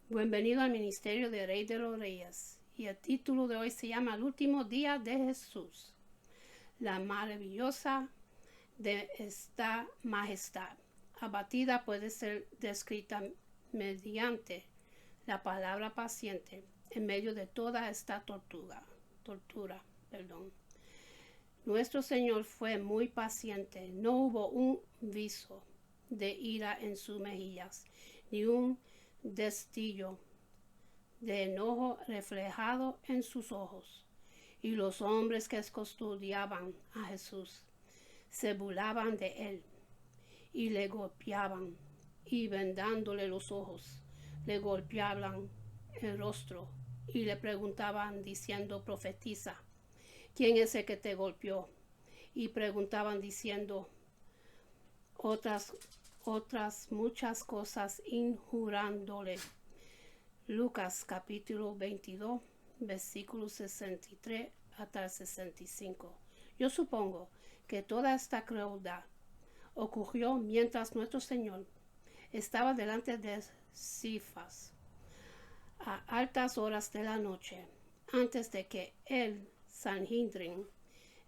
Bienvenido al Ministerio de Rey de los Reyes. Y el título de hoy se llama El último día de Jesús. La maravillosa de esta majestad. Abatida puede ser descrita mediante la palabra paciente en medio de toda esta tortura. Nuestro Señor fue muy paciente. No hubo un viso de ira en sus mejillas, ni un destello de enojo reflejado en sus ojos. Y los hombres que custodiaban a Jesús se burlaban de él y le golpeaban, y vendándole los ojos, le golpeaban el rostro y le preguntaban diciendo: profetiza, ¿quién es el que te golpeó? Y preguntaban diciendo otras muchas cosas, injurándole. Lucas capítulo 22, versículos 63 hasta 65. Yo supongo que toda esta crueldad ocurrió mientras nuestro Señor estaba delante de Cifas a altas horas de la noche, antes de que el Sanhedrin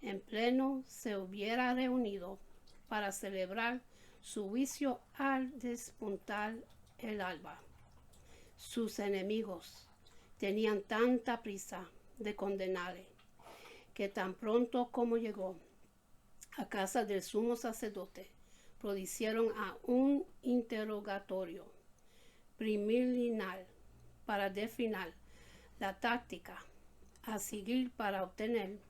en pleno se hubiera reunido para celebrar su juicio al despuntar el alba. Sus enemigos tenían tanta prisa de condenarle que tan pronto como llegó a casa del sumo sacerdote, propusieron a un interrogatorio preliminar para definir la táctica a seguir para obtener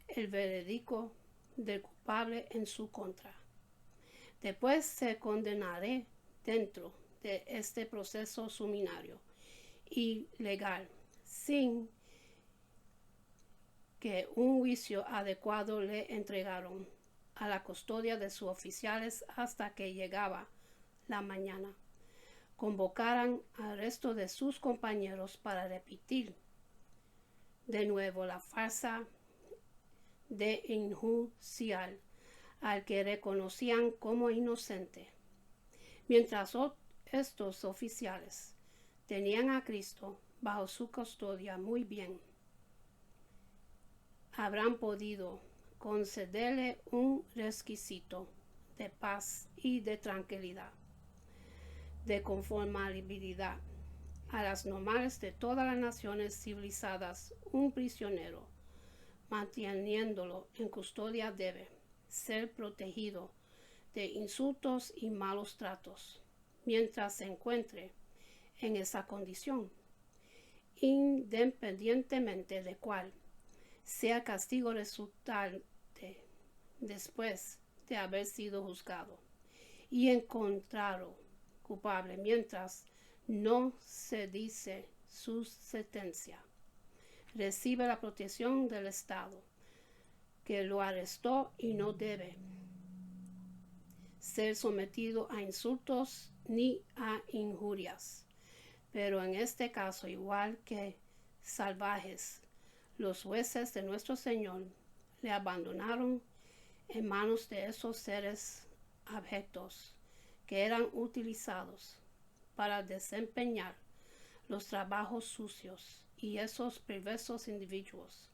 el veredicto del culpable en su contra. Después se condenará dentro de este proceso sumario y legal, sin que un juicio adecuado le entregaron a la custodia de sus oficiales hasta que llegaba la mañana. Convocaran al resto de sus compañeros para repetir de nuevo la farsa de enjuiciar al que reconocían como inocente. Mientras estos oficiales tenían a Cristo bajo su custodia muy bien, habrán podido concederle un requisito de paz y de tranquilidad, de conformabilidad a las normales de todas las naciones civilizadas. Un prisionero, manteniéndolo en custodia, debe ser protegido de insultos y malos tratos mientras se encuentre en esa condición, independientemente de cuál sea el castigo resultante después de haber sido juzgado y encontrado culpable mientras no se dice su sentencia. Recibe la protección del Estado que lo arrestó y no debe ser sometido a insultos ni a injurias. Pero en este caso, igual que salvajes, los jueces de nuestro Señor le abandonaron en manos de esos seres abjectos que eran utilizados para desempeñar los trabajos sucios, y esos perversos individuos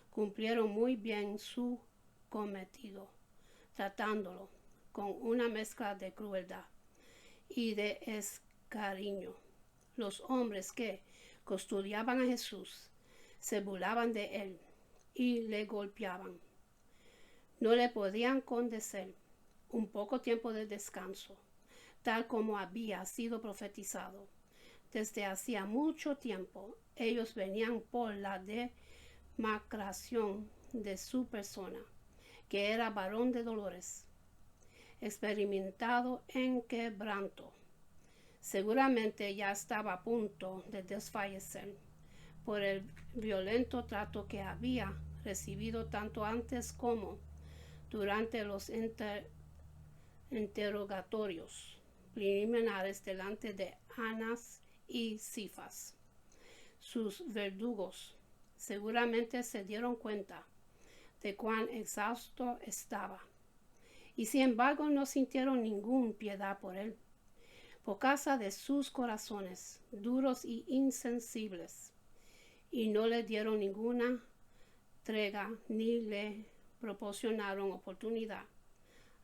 cumplieron muy bien su cometido, tratándolo con una mezcla de crueldad y de escariño. Los hombres que custodiaban a Jesús se burlaban de él y le golpeaban. No le podían conceder un poco tiempo de descanso, tal como había sido profetizado. Desde hacía mucho tiempo ellos venían por la demacración de su persona, que era varón de dolores, experimentado en quebranto. Seguramente ya estaba a punto de desfallecer por el violento trato que había recibido tanto antes como durante los interrogatorios preliminares delante de Anás y Cifas. Sus verdugos seguramente se dieron cuenta de cuán exhausto estaba, y sin embargo no sintieron ninguna piedad por él. por causa de sus corazones duros y insensibles, y no le dieron ninguna tregua ni le proporcionaron oportunidad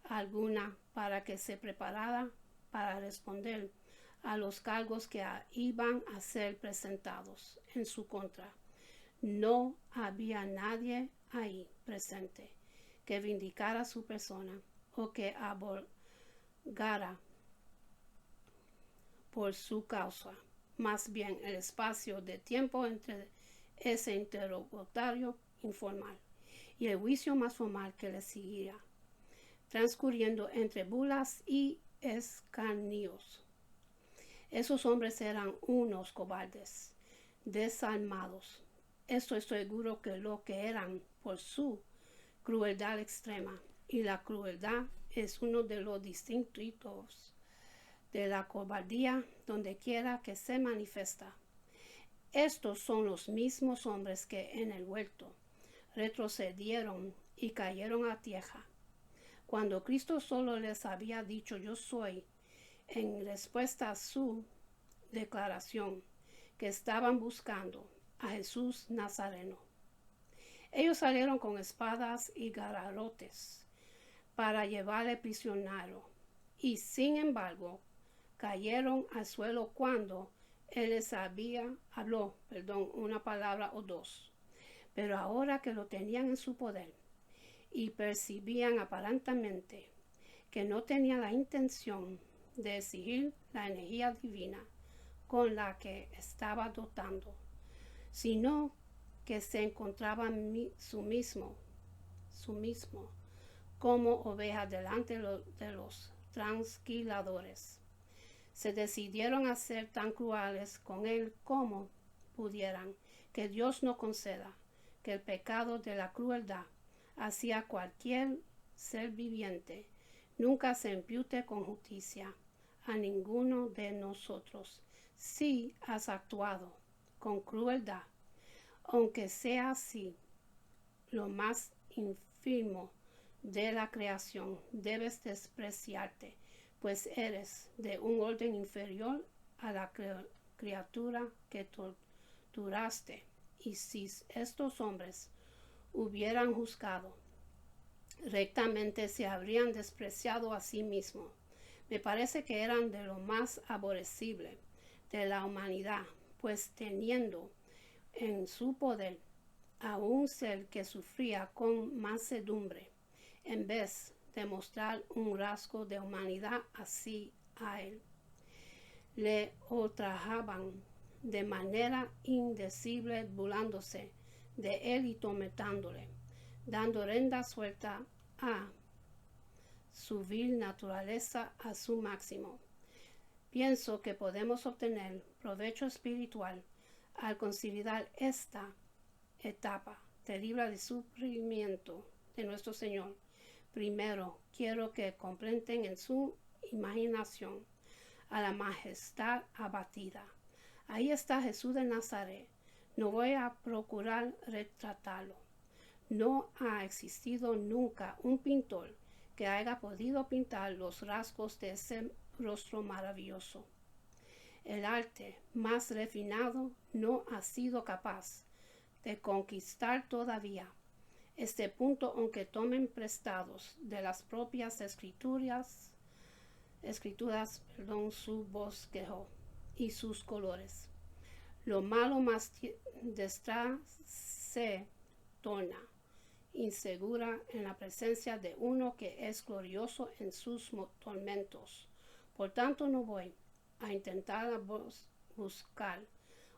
alguna para que se preparara para responder a los cargos que iban a ser presentados en su contra. No había nadie ahí presente que vindicara su persona o que abogara por su causa. Más bien, el espacio de tiempo entre ese interrogatorio informal y el juicio más formal que le seguía, transcurriendo entre burlas y escarnios. Esos hombres eran unos cobardes, desalmados. Estoy seguro que lo que eran por su crueldad extrema, y la crueldad es uno de los distintivos de la cobardía donde quiera que se manifiesta. Estos son los mismos hombres que en el huerto retrocedieron y cayeron a tierra, cuando Cristo solo les había dicho yo soy, en respuesta a su declaración que estaban buscando a Jesús Nazareno. Ellos salieron con espadas y garrotes para llevarle prisionero, y sin embargo cayeron al suelo cuando él les habló una palabra o dos. Pero ahora que lo tenían en su poder y percibían aparentemente que no tenía la intención de exigir la energía divina con la que estaba dotando, sino que se encontraba su mismo como oveja delante de los transquiladores. Se decidieron a ser tan crueles con él como pudieran, que Dios no conceda que el pecado de la crueldad hacia cualquier ser viviente nunca se impute con justicia a ninguno de nosotros. Si has actuado con crueldad, aunque sea así, lo más ínfimo de la creación, debes despreciarte, pues eres de un orden inferior a la criatura que torturaste. Y si estos hombres hubieran juzgado rectamente, se habrían despreciado a sí mismos. Me parece que eran de lo más aborrecible de la humanidad, pues teniendo en su poder a un ser que sufría con mansedumbre, en vez de mostrar un rasgo de humanidad así a él, le ultrajaban de manera indecible, burlándose de él y tormentándole, dando rienda suelta a su vil naturaleza a su máximo. Pienso que podemos obtener provecho espiritual al considerar esta etapa terrible de sufrimiento de nuestro Señor. Primero, quiero que comprendan en su imaginación a la majestad abatida. Ahí está Jesús de Nazaret. No voy a procurar retratarlo. No ha existido nunca un pintor que haya podido pintar los rasgos de ese rostro maravilloso. El arte más refinado no ha sido capaz de conquistar todavía este punto, aunque tomen prestados de las propias escrituras, su bosquejo y sus colores. Lo malo más detrás se torna insegura en la presencia de uno que es glorioso en sus tormentos. Por tanto, no voy a intentar buscar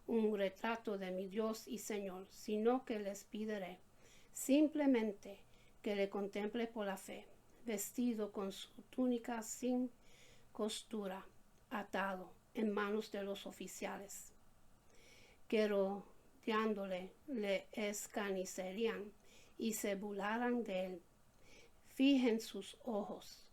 un retrato de mi Dios y Señor, sino que les pediré simplemente que le contemple por la fe, vestido con su túnica sin costura, atado en manos de los oficiales, que rodeándole le escarnecerían y se burlaran de él. Fijen sus ojos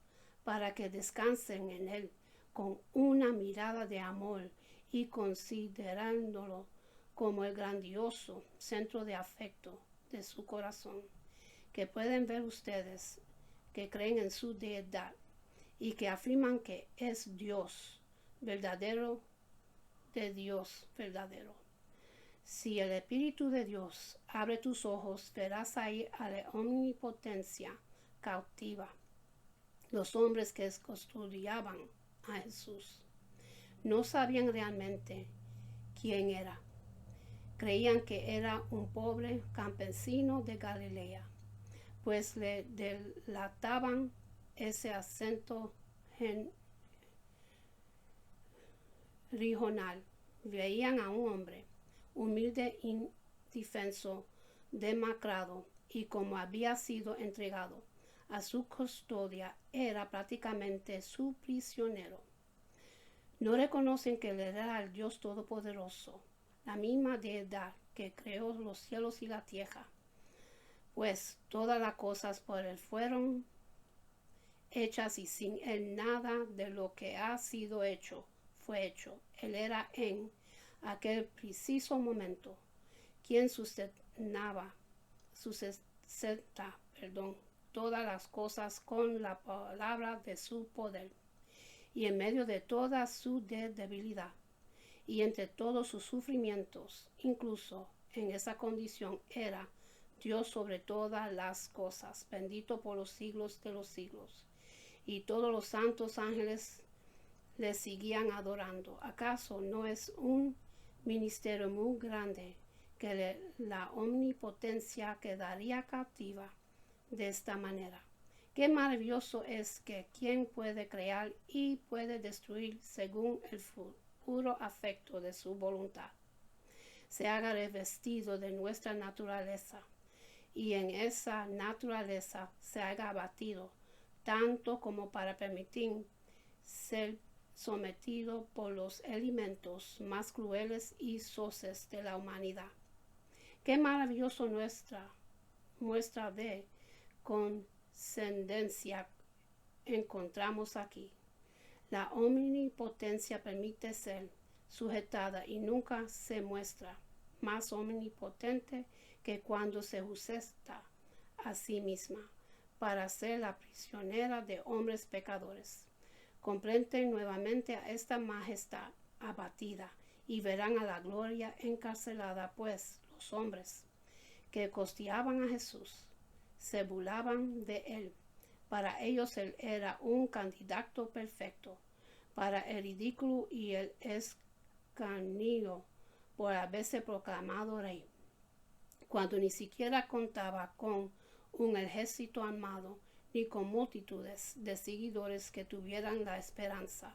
para que descansen en él con una mirada de amor y considerándolo como el grandioso centro de afecto de su corazón, que pueden ver ustedes, que creen en su deidad y que afirman que es Dios, verdadero de Dios verdadero. Si el Espíritu de Dios abre tus ojos, verás ahí a la omnipotencia cautiva. Los hombres que custodiaban a Jesús no sabían realmente quién era. Creían que era un pobre campesino de Galilea, pues le delataban ese acento regional. Veían a un hombre humilde, indefenso, demacrado, y como había sido entregado a su custodia, era prácticamente su prisionero. No reconocen que él era el Dios Todopoderoso, la misma deidad que creó los cielos y la tierra, pues todas las cosas por él fueron hechas y sin él nada de lo que ha sido hecho fue hecho. Él era en aquel preciso momento quien sustenta todas las cosas con la palabra de su poder, y en medio de toda su debilidad y entre todos sus sufrimientos, incluso en esa condición, era Dios sobre todas las cosas, bendito por los siglos de los siglos. Y todos los santos ángeles le seguían adorando. ¿Acaso no es un ministerio muy grande que la omnipotencia quedaría cautiva de esta manera? Qué maravilloso es que quien puede crear y puede destruir según el puro afecto de su voluntad se haga revestido de nuestra naturaleza, y en esa naturaleza se haga abatido, tanto como para permitir ser sometido por los elementos más crueles y soeces de la humanidad. Qué maravilloso muestra de condescendencia encontramos aquí. La omnipotencia permite ser sujetada y nunca se muestra más omnipotente que cuando se sujeta a sí misma para ser la prisionera de hombres pecadores. Comprenden nuevamente a esta majestad abatida y verán a la gloria encarcelada, pues los hombres que costeaban a Jesús se burlaban de él. Para ellos él era un candidato perfecto para el ridículo y el escarnio por haberse proclamado rey, cuando ni siquiera contaba con un ejército armado ni con multitudes de seguidores que tuvieran la esperanza,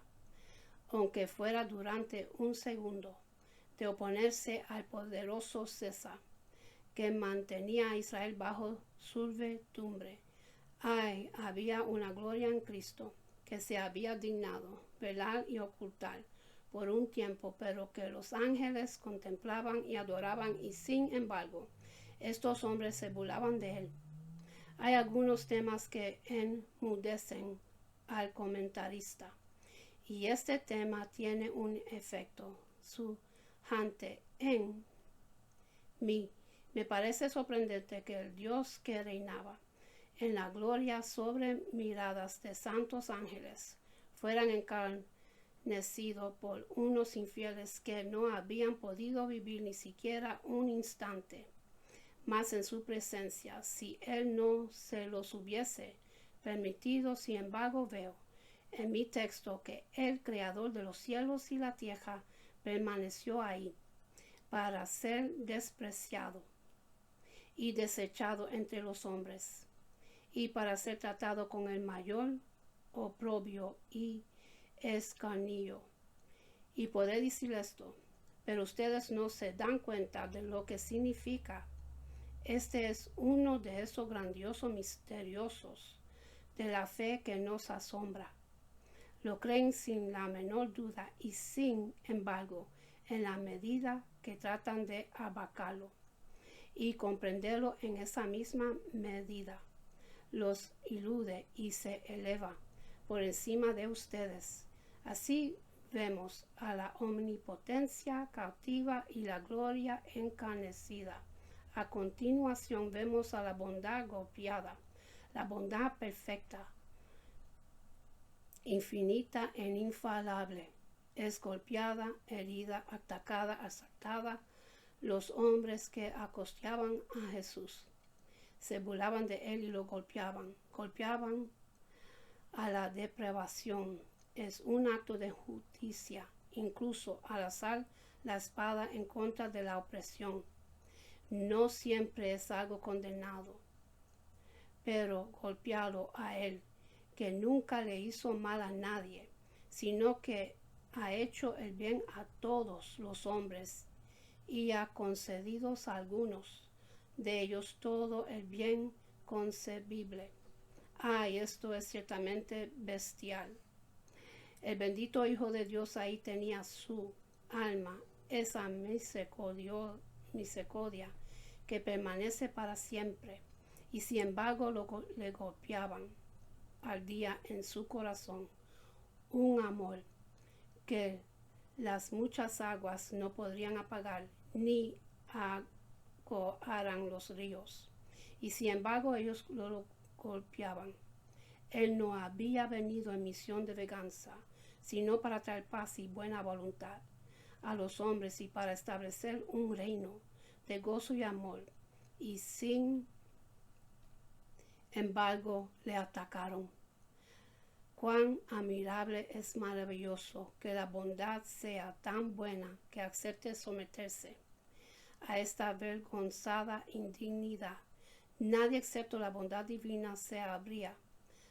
aunque fuera durante un segundo, de oponerse al poderoso César, que mantenía a Israel bajo servidumbre. Ay, había una gloria en Cristo que se había dignado velar y ocultar por un tiempo, pero que los ángeles contemplaban y adoraban, y sin embargo, estos hombres se burlaban de él. Hay algunos temas que enmudecen al comentarista, y este tema tiene un efecto sujante en mí. Me parece sorprendente que el Dios que reinaba en la gloria sobre miradas de santos ángeles fueran encarnecidos por unos infieles que no habían podido vivir ni siquiera un instante más en su presencia si él no se los hubiese permitido. Sin embargo, veo en mi texto que el creador de los cielos y la tierra permaneció ahí para ser despreciado y desechado entre los hombres, y para ser tratado con el mayor oprobio y escarnio. Y podré decir esto, pero ustedes no se dan cuenta de lo que significa. Este es uno de esos grandiosos misteriosos de la fe que nos asombra. Lo creen sin la menor duda y sin embargo, en la medida que tratan de abarcarlo y comprenderlo en esa misma medida, los ilude y se eleva por encima de ustedes. Así vemos a la omnipotencia cautiva y la gloria encarnecida. A continuación vemos a la bondad golpeada, la bondad perfecta, infinita e infalible, es golpeada, herida, atacada, asaltada. Los hombres que acostaban a Jesús se burlaban de él y lo golpeaban a la depravación. Es un acto de justicia, incluso al alzar la espada en contra de la opresión. No siempre es algo condenado, pero golpearlo a él, que nunca le hizo mal a nadie, sino que ha hecho el bien a todos los hombres y ha concedido a algunos de ellos todo el bien concebible. Ay, esto es ciertamente bestial. El bendito Hijo de Dios ahí tenía su alma, esa misericordia que permanece para siempre, y sin embargo le golpeaban. Ardía en su corazón un amor que las muchas aguas no podrían apagar, ni agotaran los ríos. Y sin embargo ellos lo golpeaban. Él no había venido en misión de venganza, sino para traer paz y buena voluntad a los hombres y para establecer un reino de gozo y amor. Y sin embargo le atacaron. Cuán admirable es maravilloso que la bondad sea tan buena que acepte someterse a esta vergonzada indignidad. Nadie excepto la bondad divina se habría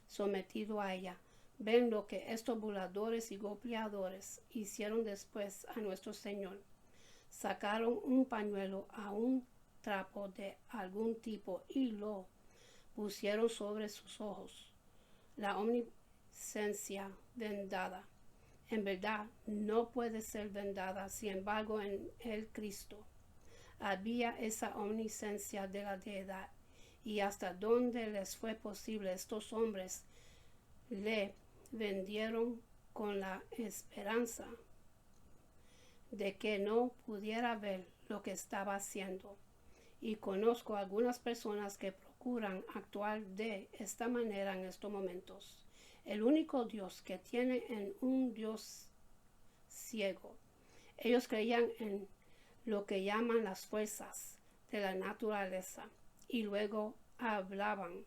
sometido a ella. Ven lo que estos burladores y golpeadores hicieron después a nuestro Señor. Sacaron un pañuelo a un trapo de algún tipo y lo pusieron sobre sus ojos. La omnisciencia vendada, en verdad, no puede ser vendada. Sin embargo, en el Cristo había esa omnisciencia de la deidad, y hasta donde les fue posible, estos hombres le vendieron con la esperanza de que no pudiera ver lo que estaba haciendo. Y conozco algunas personas que procuran actuar de esta manera en estos momentos. El único Dios que tiene en un Dios ciego. Ellos creían en lo que llaman las fuerzas de la naturaleza y luego hablaban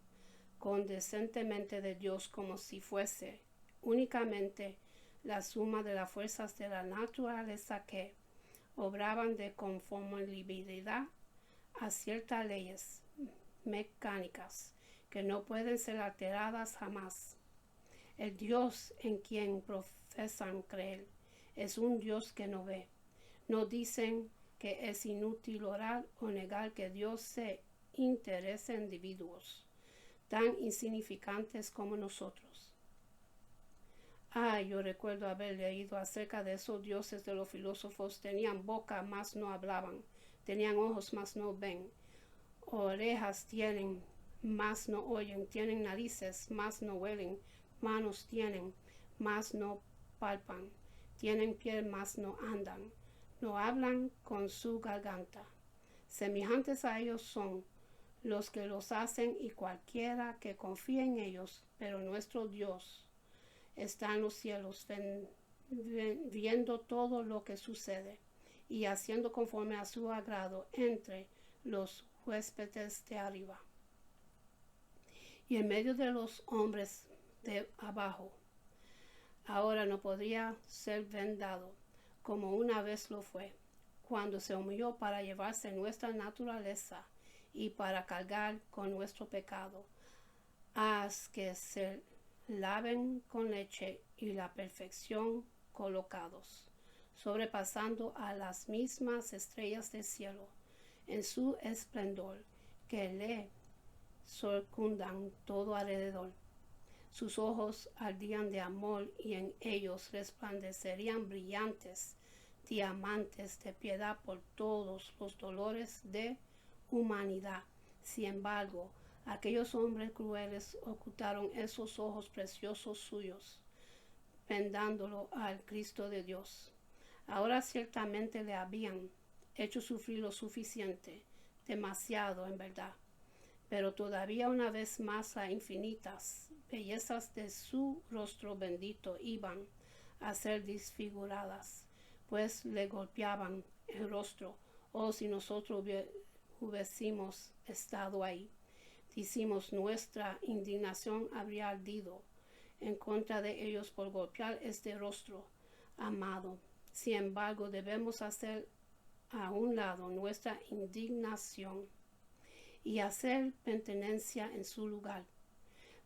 condescendentemente de Dios como si fuese únicamente la suma de las fuerzas de la naturaleza que obraban de conformabilidad a ciertas leyes mecánicas que no pueden ser alteradas jamás. El Dios en quien profesan creer es un Dios que no ve. No dicen que es inútil orar o negar que Dios se interesa en individuos tan insignificantes como nosotros. Yo recuerdo haber leído acerca de esos dioses de los filósofos. Tenían boca, mas no hablaban. Tenían ojos, mas no ven. Orejas tienen, mas no oyen. Tienen narices, mas no huelen. Manos tienen, mas no palpan. Tienen piel, mas no andan. No hablan con su garganta. Semejantes a ellos son los que los hacen y cualquiera que confíe en ellos, pero nuestro Dios está en los cielos viendo todo lo que sucede y haciendo conforme a su agrado entre los huéspedes de arriba y en medio de los hombres de abajo. Ahora no podría ser vendado como una vez lo fue, cuando se humilló para llevarse nuestra naturaleza y para cargar con nuestro pecado. Haz que se laven con leche y la perfección colocados, sobrepasando a las mismas estrellas del cielo, en su esplendor, que le circundan todo alrededor. Sus ojos ardían de amor y en ellos resplandecerían brillantes diamantes de piedad por todos los dolores de humanidad. Sin embargo, aquellos hombres crueles ocultaron esos ojos preciosos suyos, vendándolo al Cristo de Dios. Ahora ciertamente le habían hecho sufrir lo suficiente, demasiado en verdad, pero todavía una vez más las infinitas bellezas de su rostro bendito iban a ser desfiguradas, pues le golpeaban el rostro. Oh, si nosotros hubiésemos estado ahí, decimos, nuestra indignación habría ardido en contra de ellos por golpear este rostro amado. Sin embargo, debemos hacer a un lado nuestra indignación y hacer penitencia en su lugar,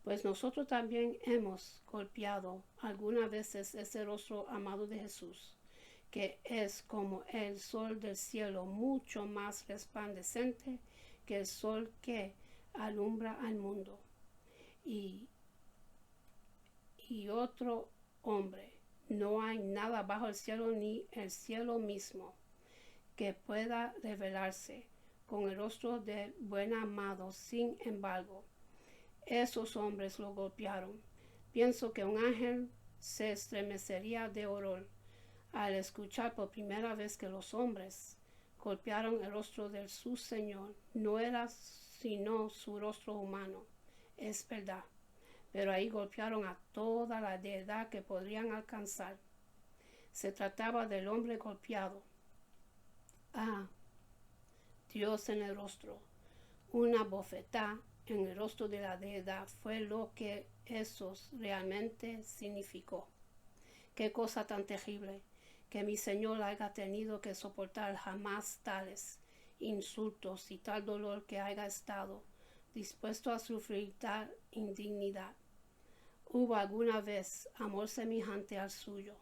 pues nosotros también hemos golpeado algunas veces ese rostro amado de Jesús, que es como el sol del cielo, mucho más resplandeciente que el sol que alumbra al mundo. Y otro hombre, no hay nada bajo el cielo ni el cielo mismo que pueda revelarse con el rostro del buen amado. Sin embargo, esos hombres lo golpearon. Pienso que un ángel se estremecería de horror al escuchar por primera vez que los hombres golpearon el rostro de su Señor. No era sino su rostro humano, es verdad, pero ahí golpearon a toda la deidad que podrían alcanzar. Se trataba del hombre golpeado a Dios en el rostro. Una bofetada en el rostro de la deidad fue lo que eso realmente significó. Qué cosa tan terrible que mi Señor haya tenido que soportar jamás tales insultos y tal dolor, que haya estado dispuesto a sufrir tal indignidad. ¿Hubo alguna vez amor semejante al suyo?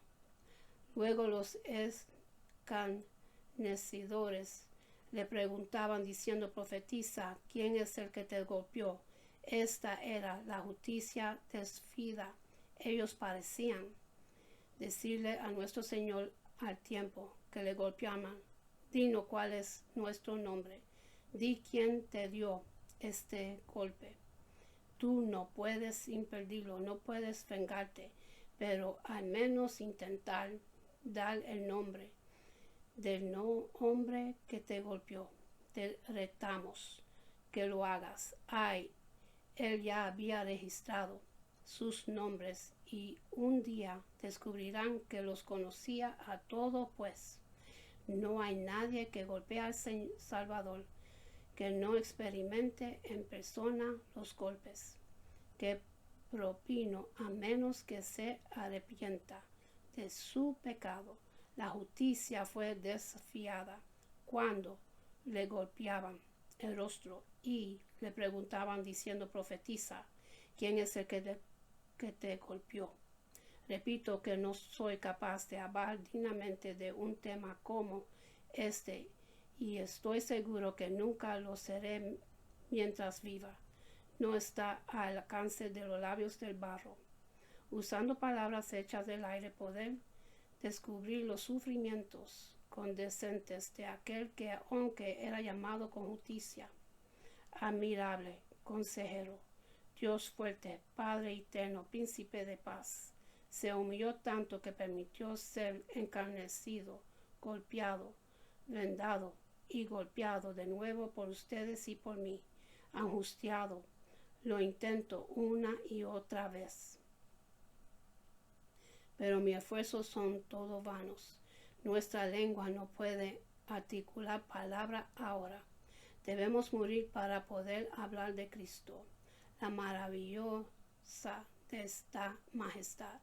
Luego los escarnecedores le preguntaban diciendo, profetiza, ¿quién es el que te golpeó? Esta era la justicia desfida. Ellos parecían decirle a nuestro Señor al tiempo que le golpeaban, dinos cuál es nuestro nombre, di quién te dio este golpe. Tú no puedes impedirlo, no puedes vengarte, pero al menos intentar dar el nombre del hombre que te golpeó. Te retamos que lo hagas. Ay, él ya había registrado sus nombres y un día descubrirán que los conocía a todos, pues no hay nadie que golpee al Salvador que no experimente en persona los golpes que propinó, a menos que se arrepienta de su pecado. La justicia fue desafiada cuando le golpeaban el rostro y le preguntaban diciendo, profetiza, ¿quién es el que te golpeó? Repito que no soy capaz de hablar dignamente de un tema como este, y estoy seguro que nunca lo seré mientras viva. No está al alcance de los labios del barro. Usando palabras hechas del aire, poder descubrir los sufrimientos condescendentes de aquel que, aunque era llamado con justicia, admirable, consejero, Dios fuerte, Padre eterno, príncipe de paz, se humilló tanto que permitió ser encarnecido, golpeado, vendado y golpeado de nuevo por ustedes y por mí, angustiado. Lo intento una y otra vez, pero mis esfuerzos son todos vanos. Nuestra lengua no puede articular palabra ahora. Debemos morir para poder hablar de Cristo, la maravillosa de esta majestad.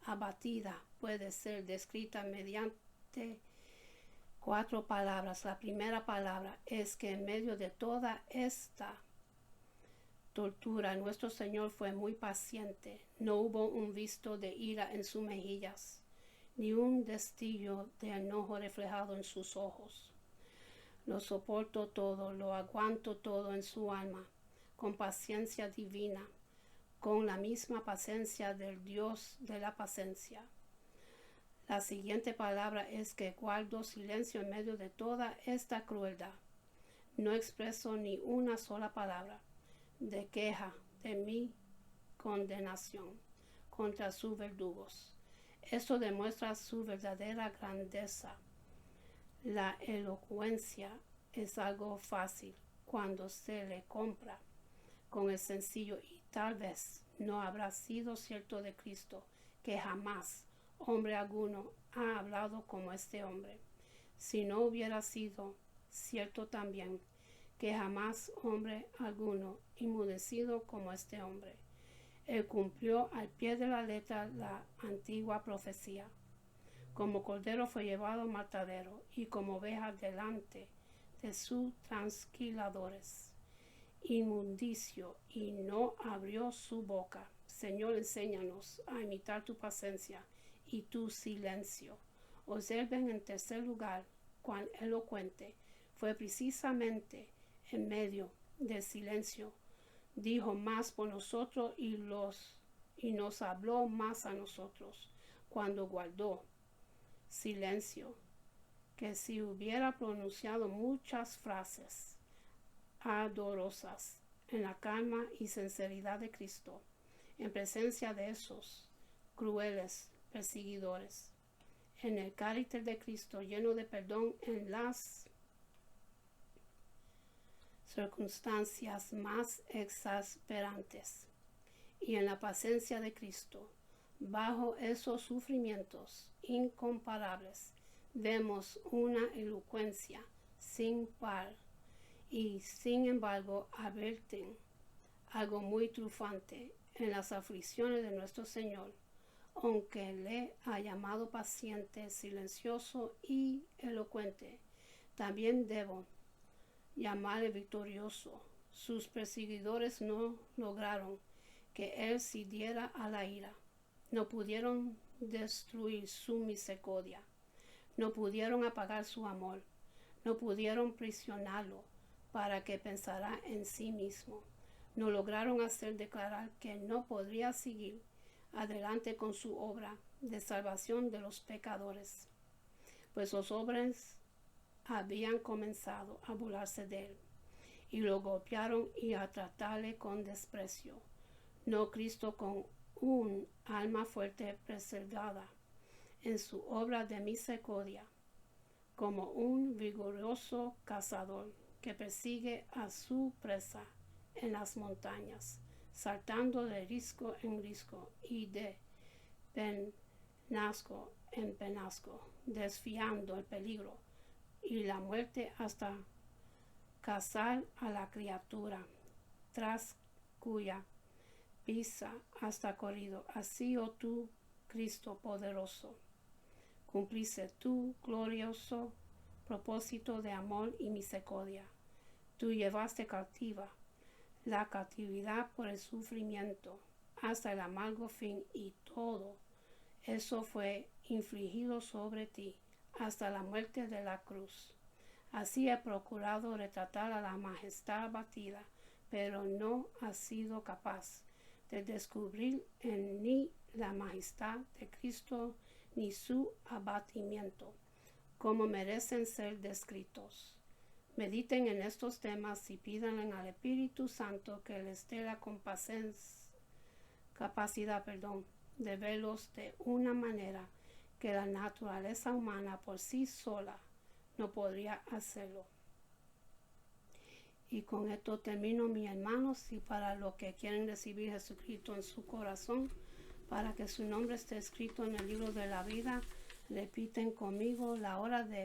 Abatida puede ser descrita mediante 4 palabras. La primera palabra es que en medio de toda esta tortura, nuestro Señor fue muy paciente. No hubo un visto de ira en sus mejillas, ni un destello de enojo reflejado en sus ojos. Lo soporto todo, lo aguanto todo en su alma, con paciencia divina, con la misma paciencia del Dios de la paciencia. La siguiente palabra es que guardo silencio en medio de toda esta crueldad. No expreso ni una sola palabra de queja de mi condenación contra sus verdugos. Esto demuestra su verdadera grandeza. La elocuencia es algo fácil cuando se le compra con el sencillo, y tal vez no habrá sido cierto de Cristo, que jamás hombre alguno ha hablado como este hombre. Si no hubiera sido cierto también que jamás hombre alguno inmudecido como este hombre. Él cumplió al pie de la letra la antigua profecía. Como cordero fue llevado al matadero, y como oveja delante de sus transquiladores. Inmundicio, y no abrió su boca. Señor, enséñanos a imitar tu paciencia y tu silencio. Observen en tercer lugar, cuán elocuente fue precisamente en medio del silencio. Dijo más por nosotros y nos habló más a nosotros cuando guardó silencio, que si hubiera pronunciado muchas frases ardorosas en la calma y sinceridad de Cristo, en presencia de esos crueles perseguidores, en el carácter de Cristo lleno de perdón en las circunstancias más exasperantes, y en la paciencia de Cristo bajo esos sufrimientos incomparables, vemos una elocuencia sin par, y sin embargo advierten algo muy triunfante en las aflicciones de nuestro Señor, aunque le ha llamado paciente, silencioso y elocuente. También debo llamarle victorioso. Sus perseguidores no lograron que él cediera a la ira. No pudieron destruir su misericordia. No pudieron apagar su amor. No pudieron prisionarlo para que pensara en sí mismo. No lograron hacer declarar que no podría seguir adelante con su obra de salvación de los pecadores, pues los hombres habían comenzado a burlarse de él y lo golpearon y a tratarle con desprecio. No Cristo, con un alma fuerte preservada en su obra de misericordia, como un vigoroso cazador que persigue a su presa en las montañas, saltando de risco en risco y de penasco en penasco, desviando el peligro y la muerte hasta cazar a la criatura, tras cuya pisa hasta corrido. Así, oh tú, Cristo poderoso, cumpliste tu glorioso propósito de amor y misericordia. Tú llevaste cautiva la cautividad por el sufrimiento hasta el amargo fin, y todo eso fue infligido sobre ti hasta la muerte de la cruz. Así he procurado retratar a la majestad abatida, pero no ha sido capaz de descubrir en ni la majestad de Cristo ni su abatimiento, como merecen ser descritos. Mediten en estos temas y pidan al Espíritu Santo que les dé la capacidad de verlos de una manera que la naturaleza humana por sí sola no podría hacerlo. Y con esto termino, mis hermanos, y para los que quieren recibir a Jesucristo en su corazón, para que su nombre esté escrito en el libro de la vida, repiten conmigo la oración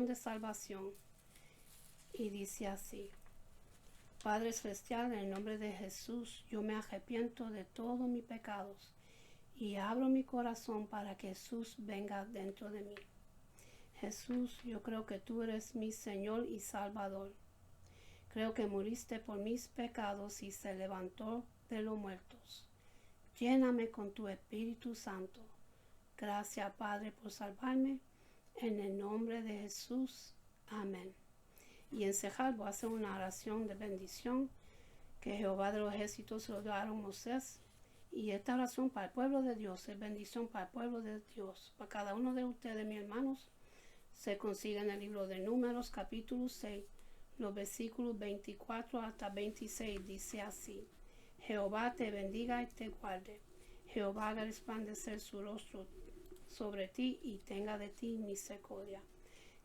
de salvación. Y dice así: Padre Celestial, en el nombre de Jesús, yo me arrepiento de todos mis pecados y abro mi corazón para que Jesús venga dentro de mí. Jesús, yo creo que tú eres mi Señor y Salvador. Creo que moriste por mis pecados y se levantó de los muertos. Lléname con tu Espíritu Santo. Gracias, Padre, por salvarme. En el nombre de Jesús. Amén. Y en Sejal voy a hacer una oración de bendición que Jehová de los ejércitos se lo dio a Moisés. Y esta oración para el pueblo de Dios es bendición para el pueblo de Dios. Para cada uno de ustedes, mis hermanos, se consigue en el libro de Números, capítulo 6, los versículos 24 hasta 26. Dice así: Jehová te bendiga y te guarde. Jehová haga resplandecer su rostro sobre ti y tenga de ti misericordia.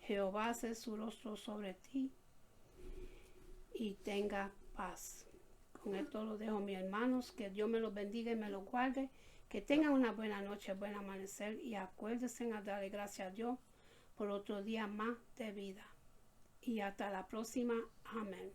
Jehová hace su rostro sobre ti y tenga paz. Con esto lo dejo, mis hermanos. Que Dios me los bendiga y me los guarde. Que Que tengan una buena noche, buen amanecer y acuérdense a darle gracias a Dios por otro día más de vida. Y hasta la próxima. Amén.